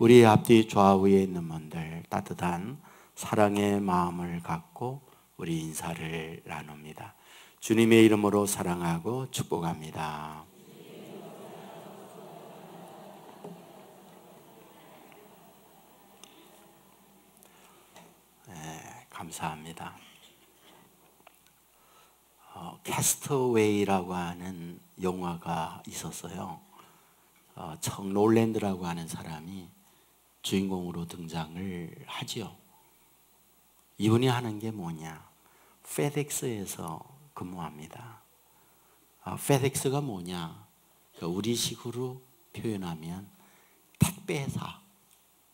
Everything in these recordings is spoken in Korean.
우리 앞뒤 좌우에 있는 분들 따뜻한 사랑의 마음을 갖고 우리 인사를 나눕니다. 주님의 이름으로 사랑하고 축복합니다. 네, 감사합니다. 캐스터웨이라고 하는 영화가 있었어요. 척 롤랜드라고 하는 사람이 주인공으로 등장을 하죠. 이분이 하는 게 뭐냐? 페덱스에서 근무합니다. 페덱스가 뭐냐? 우리식으로 표현하면 택배사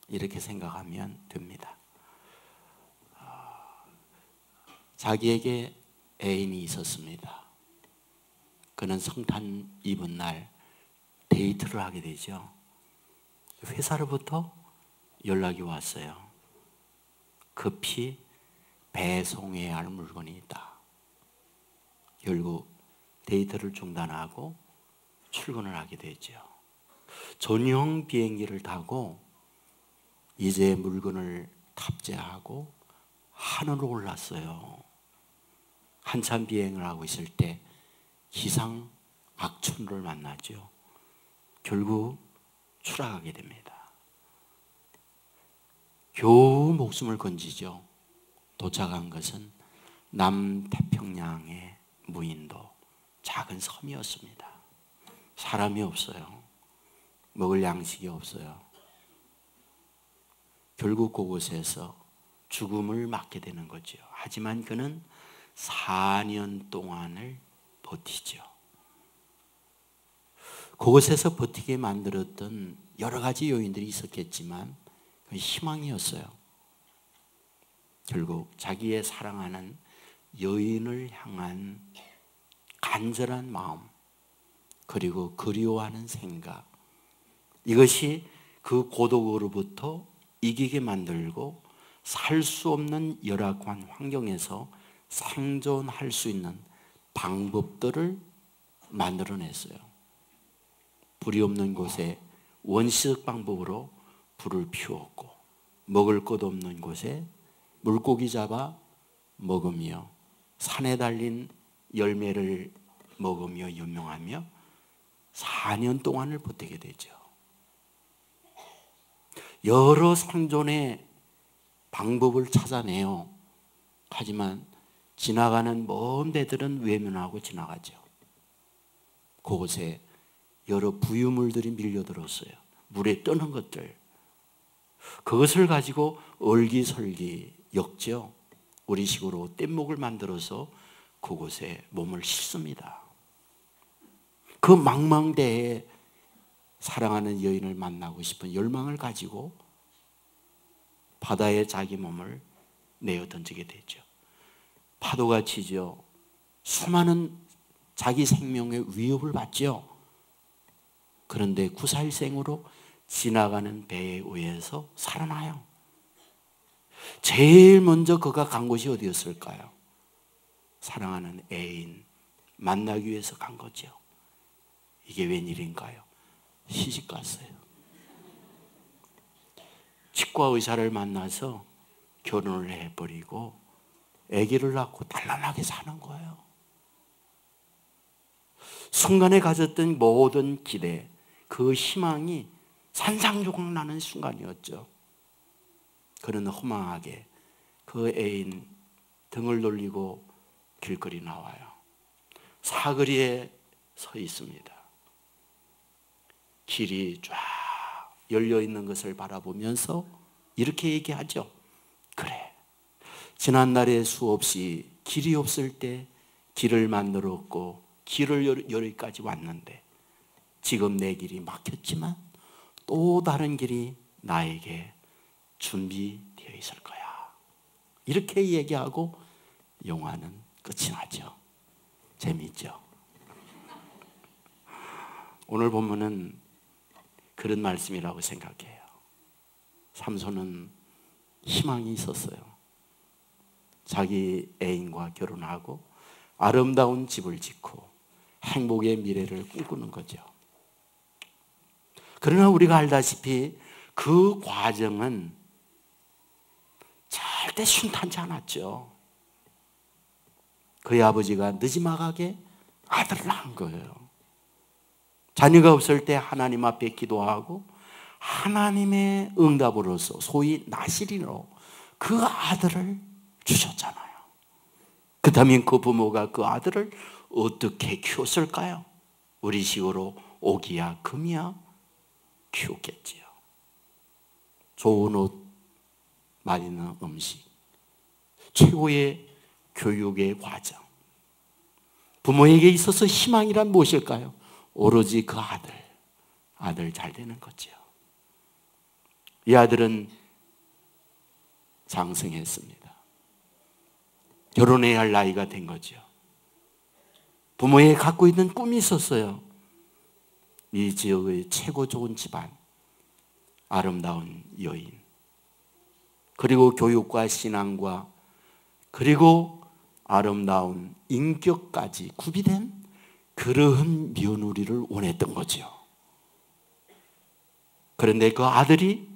이렇게 생각하면 됩니다. 자기에게 애인이 있었습니다. 그는 성탄 입은 날 데이트를 하게 되죠. 회사로부터 연락이 왔어요. 급히 배송해야 할 물건이 있다. 결국 데이트를 중단하고 출근을 하게 되죠. 전용 비행기를 타고 이제 물건을 탑재하고 하늘로 올랐어요. 한참 비행을 하고 있을 때 기상 악천후를 만나죠. 결국 추락하게 됩니다. 겨우 목숨을 건지죠. 도착한 것은 남태평양의 무인도 작은 섬이었습니다. 사람이 없어요. 먹을 양식이 없어요. 결국 그곳에서 죽음을 맞게 되는 거죠. 하지만 그는 4년 동안을 버티죠. 그곳에서 버티게 만들었던 여러 가지 요인들이 있었겠지만 그 희망이었어요. 결국 자기의 사랑하는 여인을 향한 간절한 마음, 그리고 그리워하는 생각, 이것이 그 고독으로부터 이기게 만들고 살 수 없는 열악한 환경에서 생존할 수 있는 방법들을 만들어냈어요. 불이 없는 곳에 원시적 방법으로 불을 피웠고, 먹을 것 없는 곳에 물고기 잡아 먹으며 산에 달린 열매를 먹으며 유명하며 4년 동안을 버티게 되죠. 여러 생존의 방법을 찾아내요. 하지만 지나가는 먼 배들은 외면하고 지나가죠. 그곳에 여러 부유물들이 밀려들었어요. 물에 뜨는 것들. 그것을 가지고 얼기설기 엮죠. 우리식으로 뗏목을 만들어서 그곳에 몸을 씻습니다. 그 망망대해에 사랑하는 여인을 만나고 싶은 열망을 가지고 바다에 자기 몸을 내어 던지게 되죠. 파도가 치죠. 수많은 자기 생명의 위협을 받죠. 그런데 구사일생으로 지나가는 배에 의해서 살아나요. 제일 먼저 그가 간 곳이 어디였을까요? 사랑하는 애인 만나기 위해서 간 거죠. 이게 웬일인가요? 시집 갔어요. 치과 의사를 만나서 결혼을 해버리고 아기를 낳고 단란하게 사는 거예요. 순간에 가졌던 모든 기대, 그 희망이 산산조각 나는 순간이었죠. 그는 허망하게 그 애인 등을 돌리고 길거리 나와요. 사거리에 서 있습니다. 길이 쫙 열려 있는 것을 바라보면서 이렇게 얘기하죠. 그래, 지난날에 수없이 길이 없을 때 길을 만들었고 길을 여기까지 왔는데 지금 내 길이 막혔지만 또 다른 길이 나에게 준비되어 있을 거야. 이렇게 얘기하고 영화는 끝이 나죠. 재미있죠? 오늘 본문은 그런 말씀이라고 생각해요. 삼손은 희망이 있었어요. 자기 애인과 결혼하고 아름다운 집을 짓고 행복의 미래를 꿈꾸는 거죠. 그러나 우리가 알다시피 그 과정은 절대 순탄치 않았죠. 그의 아버지가 늦지막하게 아들을 낳은 거예요. 자녀가 없을 때 하나님 앞에 기도하고 하나님의 응답으로서 소위 나실인으로 그 아들을 주셨잖아요. 그렇다면 그 부모가 그 아들을 어떻게 키웠을까요? 우리식으로 오기야 금이야 키웠겠지요. 좋은 옷, 맛있는 음식, 최고의 교육의 과정. 부모에게 있어서 희망이란 무엇일까요? 오로지 그 아들 잘 되는 거죠. 이 아들은 장성했습니다. 결혼해야 할 나이가 된 거죠. 부모에게 갖고 있는 꿈이 있었어요. 이 지역의 최고 좋은 집안, 아름다운 여인, 그리고 교육과 신앙과 그리고 아름다운 인격까지 구비된 그러한 며느리를 원했던 거죠. 그런데 그 아들이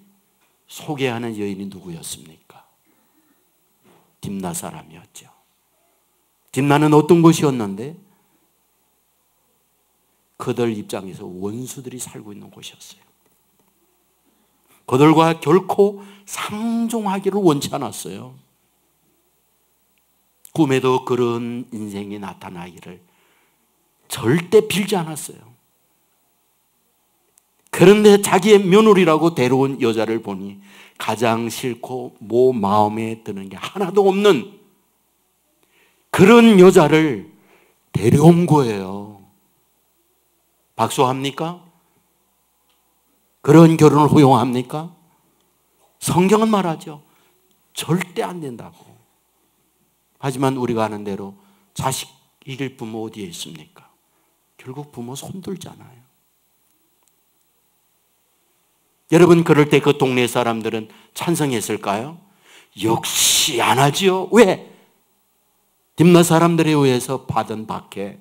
소개하는 여인이 누구였습니까? 딥나 사람이었죠. 딥나는 어떤 곳이었는데 그들 입장에서 원수들이 살고 있는 곳이었어요. 그들과 결코 상종하기를 원치 않았어요. 꿈에도 그런 인생이 나타나기를 절대 빌지 않았어요. 그런데 자기의 며느리라고 데려온 여자를 보니 가장 싫고 마음에 드는 게 하나도 없는 그런 여자를 데려온 거예요. 박수합니까? 그런 결혼을 허용합니까? 성경은 말하죠. 절대 안 된다고. 하지만 우리가 아는 대로 자식 이길 부모 어디에 있습니까? 결국 부모 손들잖아요. 여러분, 그럴 때 그 동네 사람들은 찬성했을까요? 역시 안 하지요. 왜? 딥나 사람들에 의해서 받은 박해,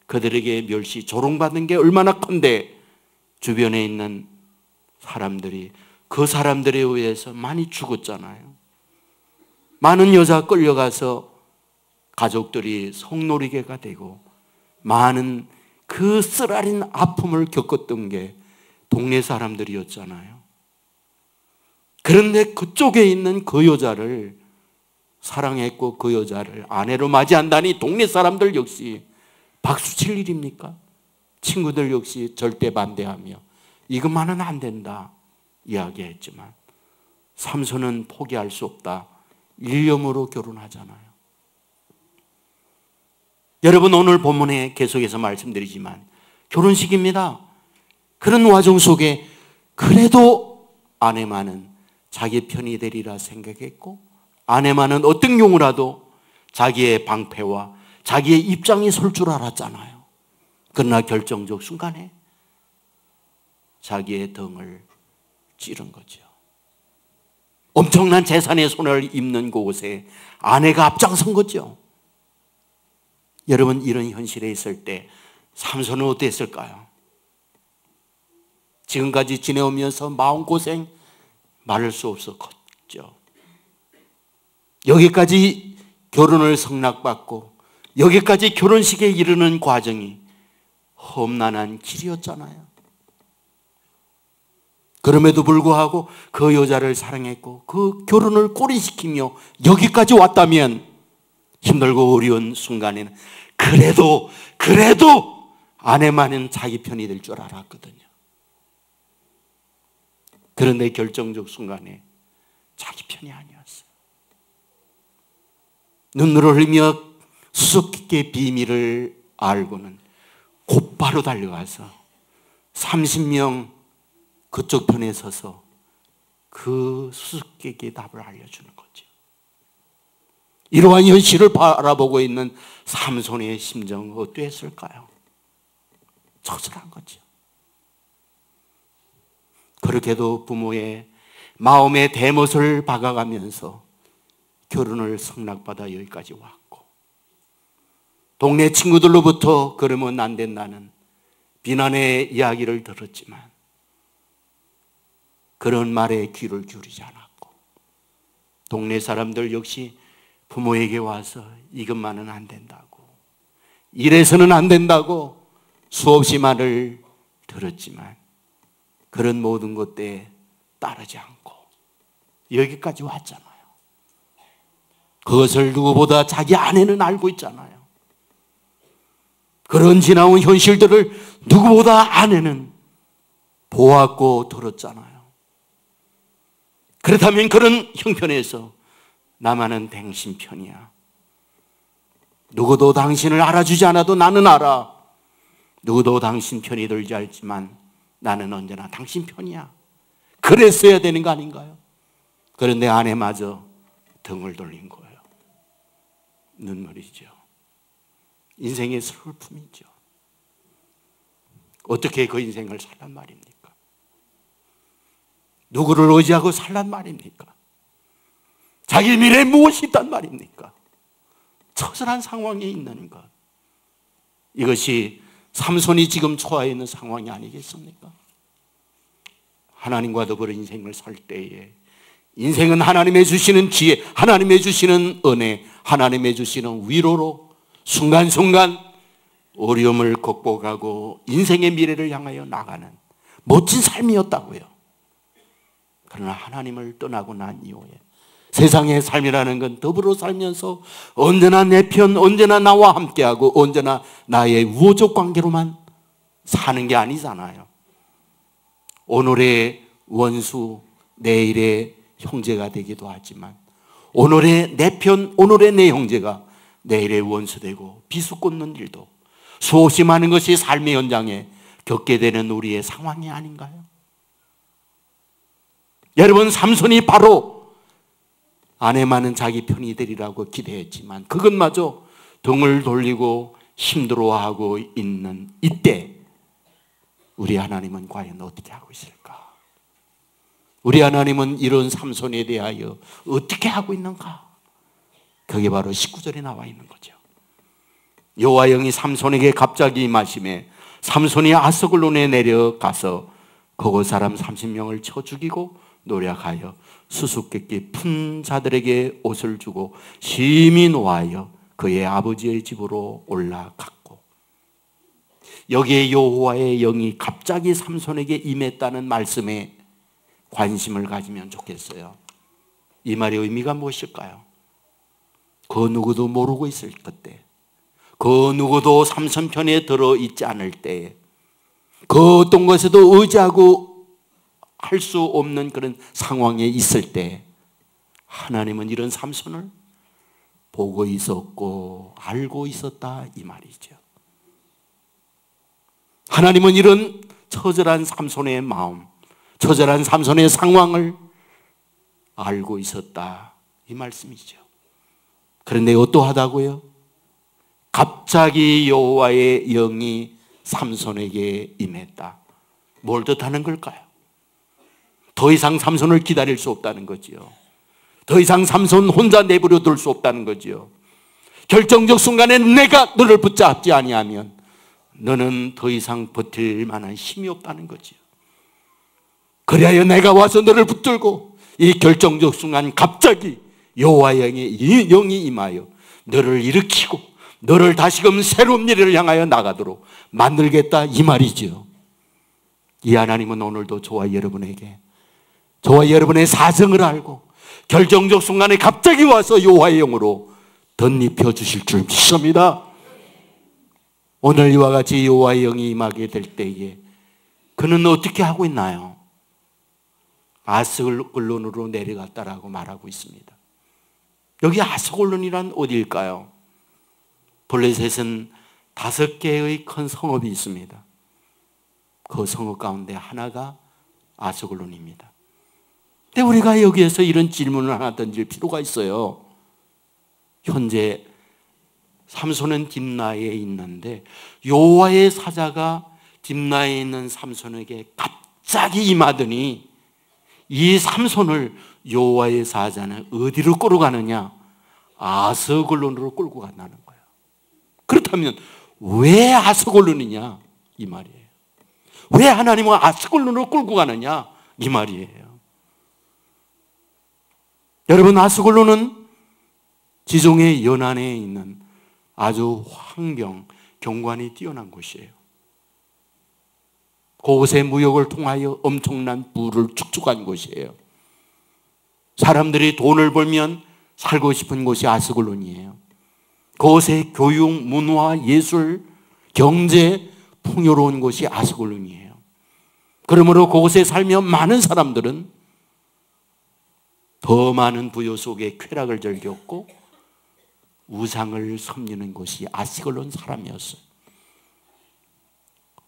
그들에게 멸시, 조롱받는 게 얼마나 큰데 주변에 있는 사람들이 그 사람들에 의해서 많이 죽었잖아요. 많은 여자 끌려가서 가족들이 성노리개가 되고 많은 그 쓰라린 아픔을 겪었던 게 동네 사람들이었잖아요. 그런데 그쪽에 있는 그 여자를 사랑했고 그 여자를 아내로 맞이한다니 동네 사람들 역시 박수칠 일입니까? 친구들 역시 절대 반대하며 이것만은 안 된다 이야기했지만 삼손은 포기할 수 없다. 일념으로 결혼하잖아요. 여러분, 오늘 본문에 계속해서 말씀드리지만 결혼식입니다. 그런 와중 속에 그래도 아내만은 자기 편이 되리라 생각했고 아내만은 어떤 경우라도 자기의 방패와 자기의 입장이 설 줄 알았잖아요. 그러나 결정적 순간에 자기의 등을 찌른 거죠. 엄청난 재산의 손해를 입는 곳에 아내가 앞장선 거죠. 여러분, 이런 현실에 있을 때 삼손은 어땠을까요? 지금까지 지내오면서 마음고생 말할 수 없었죠. 여기까지 결혼을 성락받고 여기까지 결혼식에 이르는 과정이 험난한 길이었잖아요. 그럼에도 불구하고 그 여자를 사랑했고 그 결혼을 꼬리시키며 여기까지 왔다면 힘들고 어려운 순간에는 그래도 아내만은 자기 편이 될 줄 알았거든요. 그런데 결정적 순간에 자기 편이 아니었어요. 눈물을 흘리며 수수께끼의 비밀을 알고는 곧바로 달려가서 30명 그쪽 편에 서서 그 수수께끼의 답을 알려주는 거죠. 이러한 현실을 바라보고 있는 삼손의 심정은 어땠을까요? 처절한 거죠. 그렇게도 부모의 마음의 대못을 박아가면서 결혼을 성락받아 여기까지 왔고 동네 친구들로부터 그러면 안 된다는 비난의 이야기를 들었지만 그런 말에 귀를 기울이지 않았고, 동네 사람들 역시 부모에게 와서 이것만은 안 된다고, 이래서는 안 된다고 수없이 말을 들었지만 그런 모든 것들에 따르지 않고 여기까지 왔잖아요. 그것을 누구보다 자기 아내는 알고 있잖아요. 그런 지나온 현실들을 누구보다 아내는 보았고 들었잖아요. 그렇다면 그런 형편에서 나만은 당신 편이야. 누구도 당신을 알아주지 않아도 나는 알아. 누구도 당신 편이 들지 않지만 나는 언제나 당신 편이야. 그랬어야 되는 거 아닌가요? 그런데 아내마저 등을 돌린 거예요. 눈물이죠. 인생의 슬픔이죠. 어떻게 그 인생을 살란 말입니까? 누구를 의지하고 살란 말입니까? 자기 미래에 무엇이 있단 말입니까? 처절한 상황에 있는 것. 이것이 삼손이 지금 처해 있는 상황이 아니겠습니까? 하나님과 더불어 인생을 살 때에 인생은 하나님의 주시는 지혜, 하나님의 주시는 은혜, 하나님의 주시는 위로로 순간순간 어려움을 극복하고 인생의 미래를 향하여 나가는 멋진 삶이었다고요. 그러나 하나님을 떠나고 난 이후에 세상의 삶이라는 건 더불어 살면서 언제나 내 편, 언제나 나와 함께하고 언제나 나의 우호적 관계로만 사는 게 아니잖아요. 오늘의 원수, 내일의 형제가 되기도 하지만 오늘의 내 편, 오늘의 내 형제가 내일의 원수 되고 비수꽂는 일도 수없이 많은 것이 삶의 현장에 겪게 되는 우리의 상황이 아닌가요? 여러분, 삼손이 바로 아내만은 자기 편이 되리라고 기대했지만 그것마저 등을 돌리고 힘들어하고 있는 이때 우리 하나님은 과연 어떻게 하고 있을까? 우리 하나님은 이런 삼손에 대하여 어떻게 하고 있는가? 그게 바로 19절에 나와 있는 거죠. 여호와 영이 삼손에게 갑자기 임하심에 삼손이 아스글론에 내려가서 거기 사람 30명을 쳐 죽이고 노력하여 수수께끼 푼 자들에게 옷을 주고 심히 노하여 그의 아버지의 집으로 올라갔고, 여기에 여호와의 영이 갑자기 삼손에게 임했다는 말씀에 관심을 가지면 좋겠어요. 이 말의 의미가 무엇일까요? 그 누구도 모르고 있을 그때, 그 누구도 삼손 편에 들어있지 않을 때에, 그 어떤 것에도 의지하고 할 수 없는 그런 상황에 있을 때 하나님은 이런 삼손을 보고 있었고 알고 있었다, 이 말이죠. 하나님은 이런 처절한 삼손의 마음, 처절한 삼손의 상황을 알고 있었다, 이 말씀이죠. 그런데 어떠하다고요? 갑자기 여호와의 영이 삼손에게 임했다. 뭘 뜻하는 걸까요? 더 이상 삼손을 기다릴 수 없다는 거지요. 더 이상 삼손 혼자 내버려 둘 수 없다는 거지요. 결정적 순간에 내가 너를 붙잡지 아니하면 너는 더 이상 버틸 만한 힘이 없다는 거지요. 그래야 내가 와서 너를 붙들고 이 결정적 순간 갑자기 여호와의 영이 임하여 너를 일으키고 너를 다시금 새로운 미래를 향하여 나가도록 만들겠다, 이 말이죠. 이 하나님은 오늘도 저와 여러분에게, 저와 여러분의 사정을 알고 결정적 순간에 갑자기 와서 여호와의 영으로 덧입혀 주실 줄 믿습니다. 오늘 이와 같이 여호와의 영이 임하게 될 때에 그는 어떻게 하고 있나요? 아스글론으로 내려갔다라고 말하고 있습니다. 여기 아스글론이란 어디일까요? 블레셋은 5개의 큰 성읍이 있습니다. 그 성읍 가운데 하나가 아스글론입니다. 근데 우리가 여기에서 이런 질문을 하나 던질 필요가 있어요. 현재 삼손은 딥나에 있는데 여호와의 사자가 딥나에 있는 삼손에게 갑자기 임하더니 이 삼손을 여호와의 사자는 어디로 끌고 가느냐? 아스글론으로 끌고 간다는 거예요. 그렇다면 왜 아스글론이냐? 이 말이에요. 왜 하나님은 아스글론으로 끌고 가느냐? 이 말이에요. 여러분, 아스글론은 지중해 연안에 있는 아주 환경, 경관이 뛰어난 곳이에요. 그곳의 무역을 통하여 엄청난 부를 축적한 곳이에요. 사람들이 돈을 벌면 살고 싶은 곳이 아스글론이에요. 그곳의 교육, 문화, 예술, 경제, 풍요로운 곳이 아스글론이에요. 그러므로 그곳에 살며 많은 사람들은 더 많은 부여 속에 쾌락을 즐겼고 우상을 섬기는 곳이 아스글론 사람이었어요.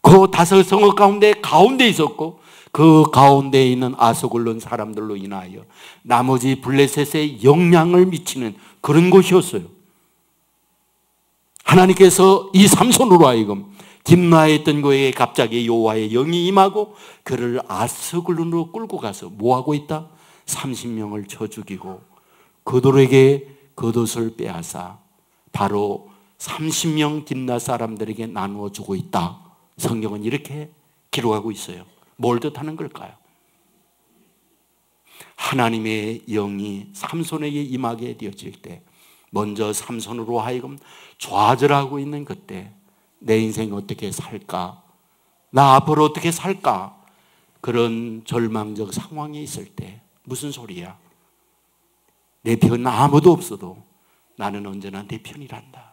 그 다섯 성읍 가운데 있었고 그 가운데 있는 아스글론 사람들로 인하여 나머지 블레셋에 영향을 미치는 그런 곳이었어요. 하나님께서 이 삼손으로 하여금 딥나에 있던 그에게 갑자기 여호와의 영이 임하고 그를 아스글론으로 끌고 가서 뭐하고 있다? 30명을 쳐 죽이고 그들에게 겉옷을 빼앗아 바로 30명 딥나 사람들에게 나누어 주고 있다. 성경은 이렇게 기록하고 있어요. 뭘 뜻하는 걸까요? 하나님의 영이 삼손에게 임하게 되어질 때 먼저 삼손으로 하여금 좌절하고 있는 그때 내 인생 어떻게 살까? 나 앞으로 어떻게 살까? 그런 절망적 상황에 있을 때 무슨 소리야? 내 편 아무도 없어도 나는 언제나 내 편이란다.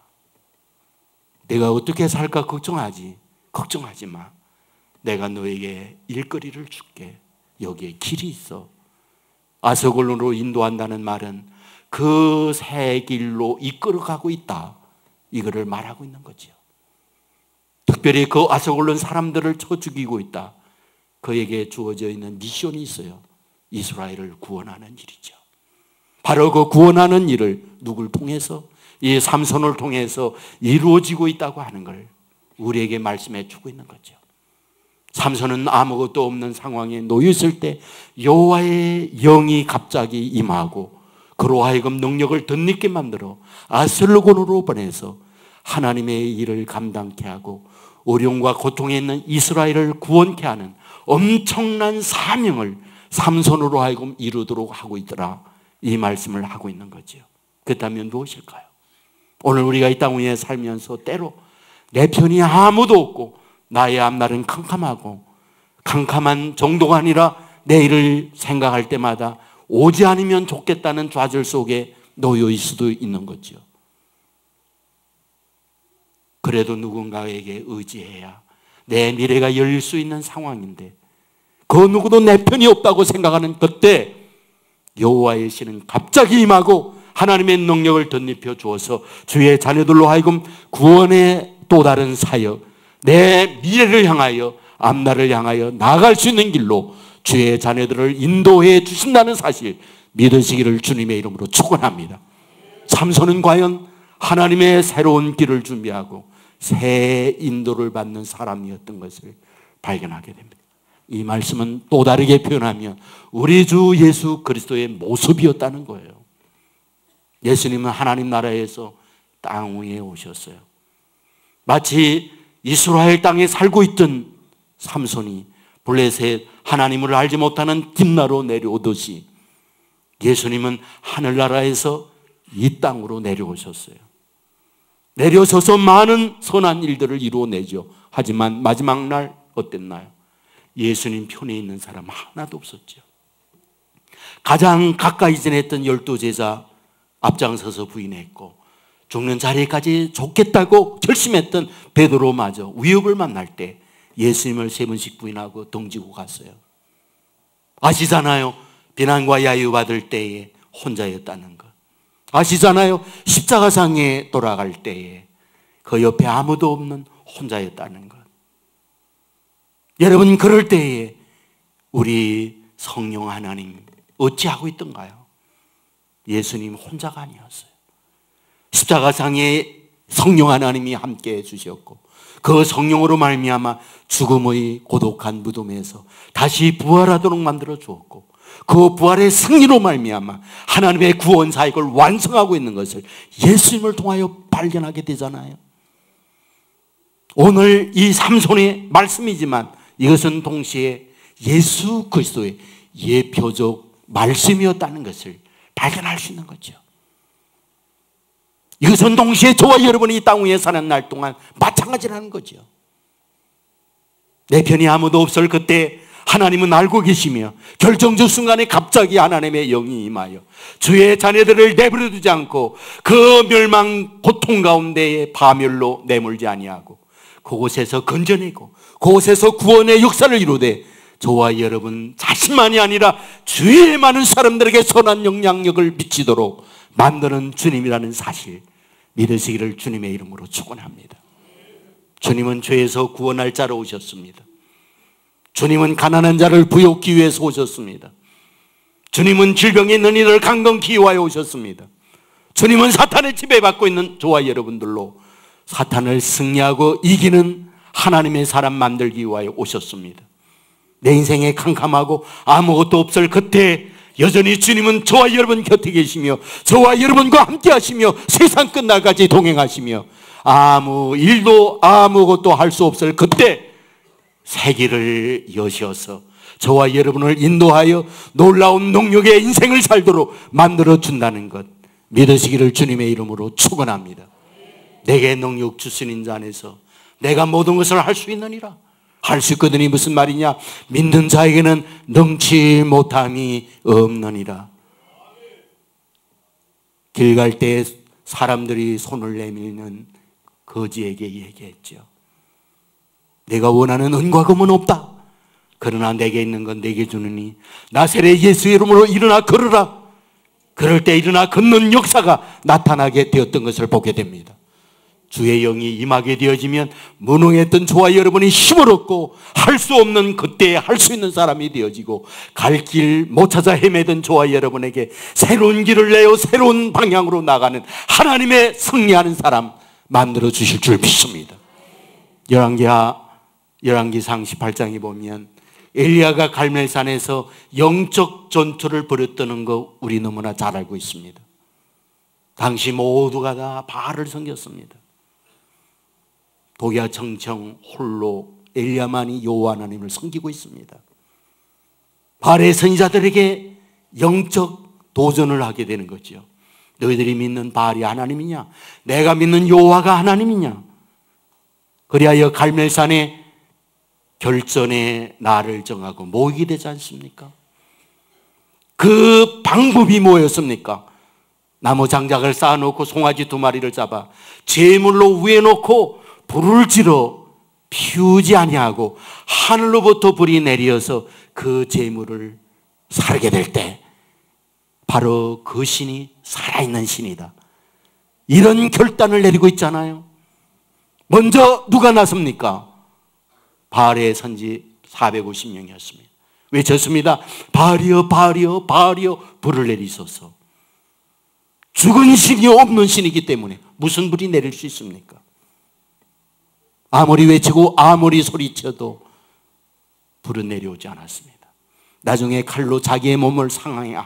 내가 어떻게 살까 걱정하지 마. 내가 너에게 일거리를 줄게. 여기에 길이 있어. 아스글론으로 인도한다는 말은 그 새 길로 이끌어가고 있다. 이거를 말하고 있는 거죠. 특별히 그 아스글론 사람들을 쳐 죽이고 있다. 그에게 주어져 있는 미션이 있어요. 이스라엘을 구원하는 일이죠. 바로 그 구원하는 일을 누굴 통해서? 이 삼손을 통해서 이루어지고 있다고 하는 걸 우리에게 말씀해 주고 있는 거죠. 삼손은 아무것도 없는 상황에 놓여 있을 때 여호와의 영이 갑자기 임하고 그로 하여금 능력을 덧입게 만들어 아슬론으로 보내서 하나님의 일을 감당케 하고 어려움과 고통에 있는 이스라엘을 구원케 하는 엄청난 사명을 삼손으로 하여금 이루도록 하고 있더라. 이 말씀을 하고 있는 거죠. 그렇다면 무엇일까요? 오늘 우리가 이 땅 위에 살면서 때로 내 편이 아무도 없고 나의 앞날은 캄캄한 정도가 아니라 내일을 생각할 때마다 오지 않으면 좋겠다는 좌절 속에 놓여 있을 수도 있는 거죠. 그래도 누군가에게 의지해야 내 미래가 열릴 수 있는 상황인데 그 누구도 내 편이 없다고 생각하는 그때 여호와의 신은 갑자기 임하고 하나님의 능력을 덧입혀 주어서 주의 자녀들로 하여금 구원의 또 다른 사역, 내 미래를 향하여 앞날을 향하여 나아갈 수 있는 길로 주의 자녀들을 인도해 주신다는 사실 믿으시기를 주님의 이름으로 축원합니다. 삼손은 과연 하나님의 새로운 길을 준비하고 새 인도를 받는 사람이었던 것을 발견하게 됩니다. 이 말씀은 또 다르게 표현하면 우리 주 예수 그리스도의 모습이었다는 거예요. 예수님은 하나님 나라에서 땅 위에 오셨어요. 마치 이스라엘 땅에 살고 있던 삼손이 블레셋 하나님을 알지 못하는 딥나로 내려오듯이 예수님은 하늘나라에서 이 땅으로 내려오셨어요. 내려서서 많은 선한 일들을 이루어내죠. 하지만 마지막 날 어땠나요? 예수님 편에 있는 사람 하나도 없었죠. 가장 가까이 지냈던 12제자 앞장서서 부인했고 죽는 자리까지 좋겠다고 결심했던 베드로마저 위협을 만날 때 예수님을 3번씩 부인하고 덩지고 갔어요. 아시잖아요. 비난과 야유받을 때에 혼자였다는 것. 아시잖아요. 십자가상에 돌아갈 때에 그 옆에 아무도 없는 혼자였다는 것. 여러분, 그럴 때에 우리 성령 하나님 어찌하고 있던가요? 예수님 혼자가 아니었어요. 십자가상에 성령 하나님이 함께해 주셨고 그 성령으로 말미암아 죽음의 고독한 무덤에서 다시 부활하도록 만들어 주었고 그 부활의 승리로 말미암아 하나님의 구원 사역을 완성하고 있는 것을 예수님을 통하여 발견하게 되잖아요. 오늘 이 삼손의 말씀이지만 이것은 동시에 예수 그리스도의 예표적 말씀이었다는 것을 발견할 수 있는 거죠. 이것은 동시에 저와 여러분이 이 땅 위에 사는 날 동안 마찬가지라는 거죠. 내 편이 아무도 없을 그때 하나님은 알고 계시며 결정적 순간에 갑자기 하나님의 영이 임하여 주의 자녀들을 내버려 두지 않고 그 멸망 고통 가운데에 파멸로 내몰지 아니하고 그곳에서 건져내고 그곳에서 구원의 역사를 이루되 저와 여러분 자신만이 아니라 주위의 많은 사람들에게 선한 영향력을 미치도록 만드는 주님이라는 사실 믿으시기를 주님의 이름으로 축원합니다. 주님은 죄에서 구원할 자로 오셨습니다. 주님은 가난한 자를 부욕기 위해서 오셨습니다. 주님은 질병에 있는 이들을 강건케 위하여 오셨습니다. 주님은 사탄의 지배받고 있는 저와 여러분들로 사탄을 승리하고 이기는 하나님의 사람 만들기 위하여 오셨습니다. 내 인생에 캄캄하고 아무것도 없을 그때 여전히 주님은 저와 여러분 곁에 계시며 저와 여러분과 함께 하시며 세상 끝날까지 동행하시며 아무 일도 아무것도 할 수 없을 그때 세계를 여셔서 저와 여러분을 인도하여 놀라운 능력의 인생을 살도록 만들어준다는 것 믿으시기를 주님의 이름으로 축원합니다. 내게 능력 주시는 자 안에서 내가 모든 것을 할 수 있느니라. 할 수 있거든이 무슨 말이냐? 믿는 자에게는 능치 못함이 없느니라. 길 갈 때 사람들이 손을 내밀는 거지에게 얘기했죠. 내가 원하는 은과 금은 없다. 그러나 내게 있는 건 내게 주느니 나사렛 예수 이름으로 일어나 걸으라. 그럴 때 일어나 걷는 역사가 나타나게 되었던 것을 보게 됩니다. 주의 영이 임하게 되어지면 무능했던 저와 여러분이 힘을 얻고 할 수 없는 그때에 할 수 있는 사람이 되어지고 갈 길 못 찾아 헤매던 저와 여러분에게 새로운 길을 내어 새로운 방향으로 나가는 하나님의 승리하는 사람 만들어 주실 줄 믿습니다. 열왕기상 18장에 보면 엘리야가 갈멜산에서 영적 전투를 벌였다는 거 우리 너무나 잘 알고 있습니다. 당시 모두가 다 바알을 섬겼습니다. 독야 청청 홀로 엘리야만이 여호와 하나님을 섬기고 있습니다. 바알의 선지자들에게 영적 도전을 하게 되는 거죠. 너희들이 믿는 바알이 하나님이냐? 내가 믿는 여호와가 하나님이냐? 그리하여 갈멜산에 결전의 날을 정하고 모이게 되지 않습니까? 그 방법이 뭐였습니까? 나무 장작을 쌓아놓고 송아지 2마리를 잡아 제물로 위에 놓고 불을 지러 피우지 아니하고 하늘로부터 불이 내려서 그 제물을 살게 될 때 바로 그 신이 살아있는 신이다. 이런 결단을 내리고 있잖아요. 먼저 누가 나섭니까? 바알의 선지 450명이었습니다. 외쳤습니다. 바알이여 바알이여 바알이여 불을 내리소서. 죽은 신이 없는 신이기 때문에 무슨 불이 내릴 수 있습니까? 아무리 외치고 아무리 소리쳐도 불은 내려오지 않았습니다. 나중에 칼로 자기의 몸을 상하게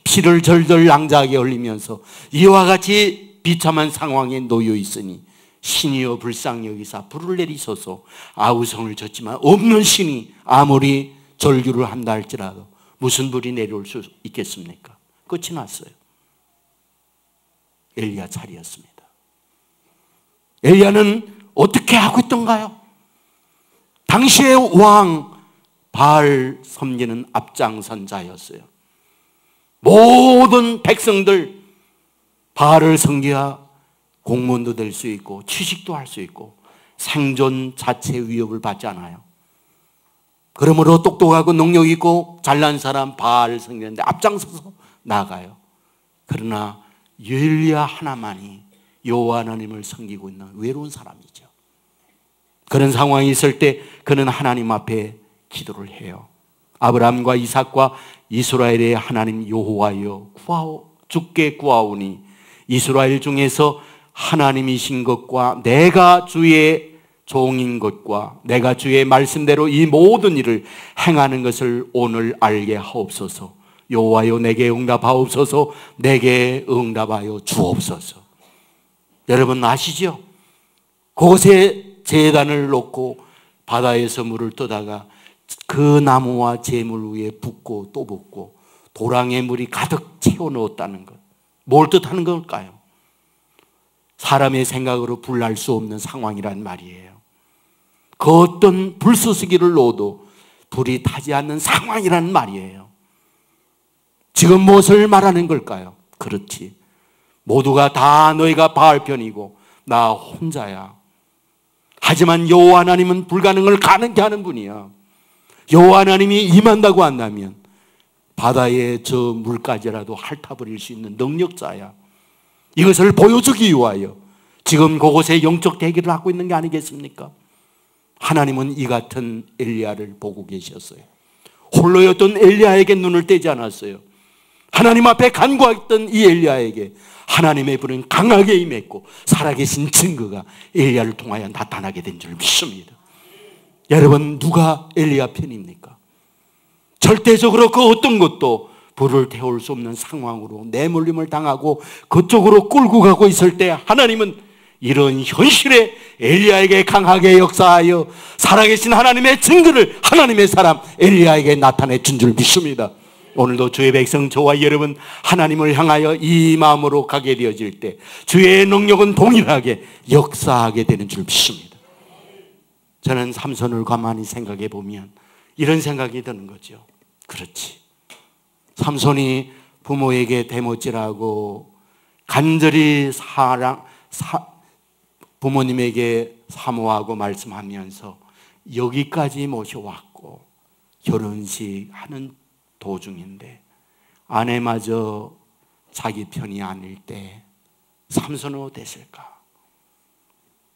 피를 절절 낭자하게 흘리면서 이와 같이 비참한 상황에 놓여 있으니 신이여 불쌍히 여기사 불을 내리소서. 아우성을 졌지만 없는 신이 아무리 절규를 한다 할지라도 무슨 불이 내려올 수 있겠습니까? 끝이 났어요. 엘리야 차례였습니다. 엘리야는 어떻게 하고 있던가요? 당시의 왕 바알 섬기는 앞장선 자였어요. 모든 백성들 바알을 섬겨야 공무원도 될 수 있고 취직도 할 수 있고 생존 자체의 위협을 받지 않아요. 그러므로 똑똑하고 능력 있고 잘난 사람 바알을 섬기는데 앞장서서 나가요. 그러나 엘리야 하나만이 여호와 하나님을 섬기고 있는 외로운 사람이죠. 그런 상황이 있을 때 그는 하나님 앞에 기도를 해요. 아브라함과 이삭과 이스라엘의 하나님 여호와여 주께 구하오니 이스라엘 중에서 하나님이신 것과 내가 주의 종인 것과 내가 주의 말씀대로 이 모든 일을 행하는 것을 오늘 알게 하옵소서. 여호와여 내게 응답하옵소서. 내게 응답하여 주옵소서. 여러분 아시죠? 그곳에 제단을 놓고 바다에서 물을 떠다가 그 나무와 재물 위에 붓고 또 붓고 도랑의 물이 가득 채워 넣었다는 것. 뭘 뜻하는 걸까요? 사람의 생각으로 분할 수 없는 상황이란 말이에요. 그 어떤 불쏘시개를 넣어도 불이 타지 않는 상황이란 말이에요. 지금 무엇을 말하는 걸까요? 그렇지. 모두가 다 너희가 바알 편이고 나 혼자야. 하지만 여호와 하나님은 불가능을 가능케 하는 분이야. 여호와 하나님이 임한다고 한다면 바다의 저 물까지라도 핥아버릴 수 있는 능력자야. 이것을 보여주기 위하여 지금 그곳에 영적 대기를 하고 있는 게 아니겠습니까? 하나님은 이 같은 엘리야를 보고 계셨어요. 홀로였던 엘리야에게 눈을 떼지 않았어요. 하나님 앞에 간구했던 이 엘리야에게 하나님의 불은 강하게 임했고 살아계신 증거가 엘리야를 통하여 나타나게 된 줄 믿습니다. 여러분, 누가 엘리야 편입니까? 절대적으로 그 어떤 것도 불을 태울 수 없는 상황으로 내몰림을 당하고 그쪽으로 끌고 가고 있을 때 하나님은 이런 현실에 엘리야에게 강하게 역사하여 살아계신 하나님의 증거를 하나님의 사람 엘리야에게 나타내 준 줄 믿습니다. 오늘도 주의 백성 저와 여러분 하나님을 향하여 이 마음으로 가게 되어질 때 주의 능력은 동일하게 역사하게 되는 줄 믿습니다. 저는 삼손을 가만히 생각해 보면 이런 생각이 드는 거죠. 그렇지. 삼손이 부모에게 대못질하고 간절히 부모님에게 사모하고 말씀하면서 여기까지 모셔왔고 결혼식 하는 도중인데 아내마저 자기 편이 아닐 때 삼손은 어땠을까?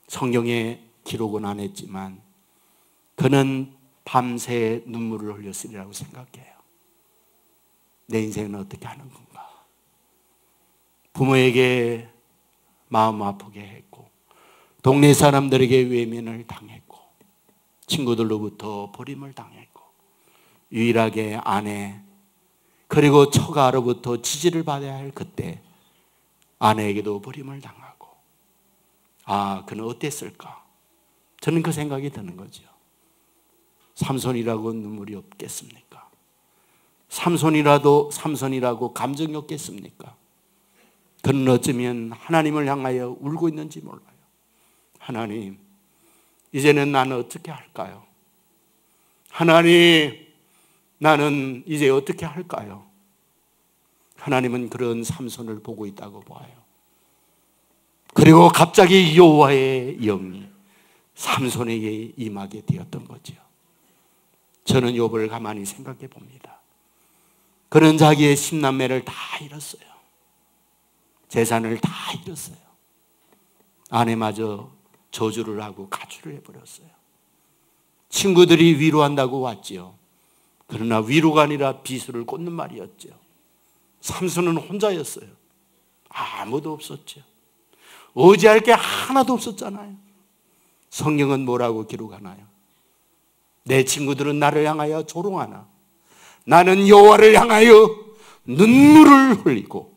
성경에 기록은 안 했지만 그는 밤새 눈물을 흘렸으리라고 생각해요. 내 인생은 어떻게 하는 건가? 부모에게 마음 아프게 했고 동네 사람들에게 외면을 당했고 친구들로부터 버림을 당했고 유일하게 아내 그리고 처가로부터 지지를 받아야 할 그때 아내에게도 버림을 당하고 그는 어땠을까? 저는 그 생각이 드는 거죠. 삼손이라고 눈물이 없겠습니까? 삼손이라고 감정이 없겠습니까? 그는 어쩌면 하나님을 향하여 울고 있는지 몰라요. 하나님, 이제는 나는 어떻게 할까요? 하나님, 나는 이제 어떻게 할까요? 하나님은 그런 삼손을 보고 있다고 봐요. 그리고 갑자기 여호와의 영이 삼손에게 임하게 되었던 거죠. 저는 욥을 가만히 생각해 봅니다. 그는 자기의 10남매를 다 잃었어요. 재산을 다 잃었어요. 아내마저 저주를 하고 가출을 해버렸어요. 친구들이 위로한다고 왔지요. 그러나 위로가 아니라 비수를 꽂는 말이었죠. 삼손은 혼자였어요. 아무도 없었죠. 의지할 게 하나도 없었잖아요. 성경은 뭐라고 기록하나요? 내 친구들은 나를 향하여 조롱하나 나는 여호와를 향하여 눈물을 흘리고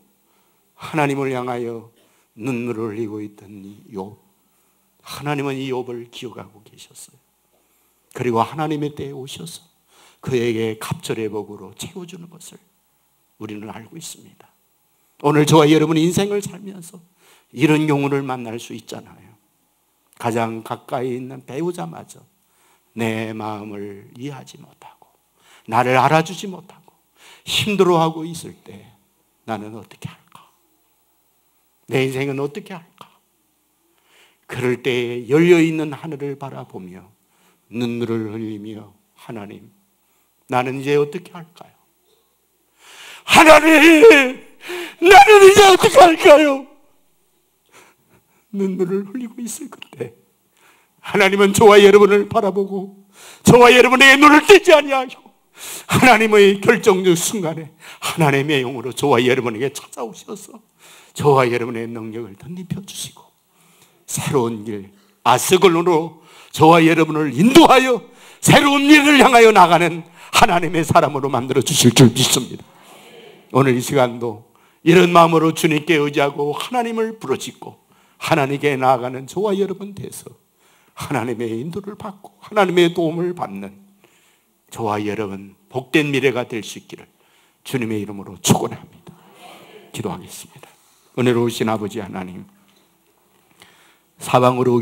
하나님을 향하여 눈물을 흘리고 있던 이 욥. 하나님은 이 욥을 기억하고 계셨어요. 그리고 하나님의 때에 오셔서 그에게 갑절의 복으로 채워주는 것을 우리는 알고 있습니다. 오늘 저와 여러분 인생을 살면서 이런 영혼을 만날 수 있잖아요. 가장 가까이 있는 배우자마저 내 마음을 이해하지 못하고 나를 알아주지 못하고 힘들어하고 있을 때 나는 어떻게 할까? 내 인생은 어떻게 할까? 그럴 때 열려있는 하늘을 바라보며 눈물을 흘리며 하나님, 나는 이제 어떻게 할까요? 하나님, 나는 이제 어떻게 할까요? 눈물을 흘리고 있을 건데 하나님은 저와 여러분을 바라보고 저와 여러분에게 눈을 떼지 아니하여 하나님의 결정적 순간에 하나님의 영으로 저와 여러분에게 찾아오셔서 저와 여러분의 능력을 덧입혀 주시고 새로운 길, 아스글론으로 저와 여러분을 인도하여 새로운 일을 향하여 나가는 하나님의 사람으로 만들어 주실 줄 믿습니다. 오늘 이 시간도 이런 마음으로 주님께 의지하고 하나님을 부르짖고 하나님께 나아가는 저와 여러분 돼서 하나님의 인도를 받고 하나님의 도움을 받는 저와 여러분 복된 미래가 될 수 있기를 주님의 이름으로 축원합니다. 기도하겠습니다. 은혜로우신 아버지 하나님, 사방으로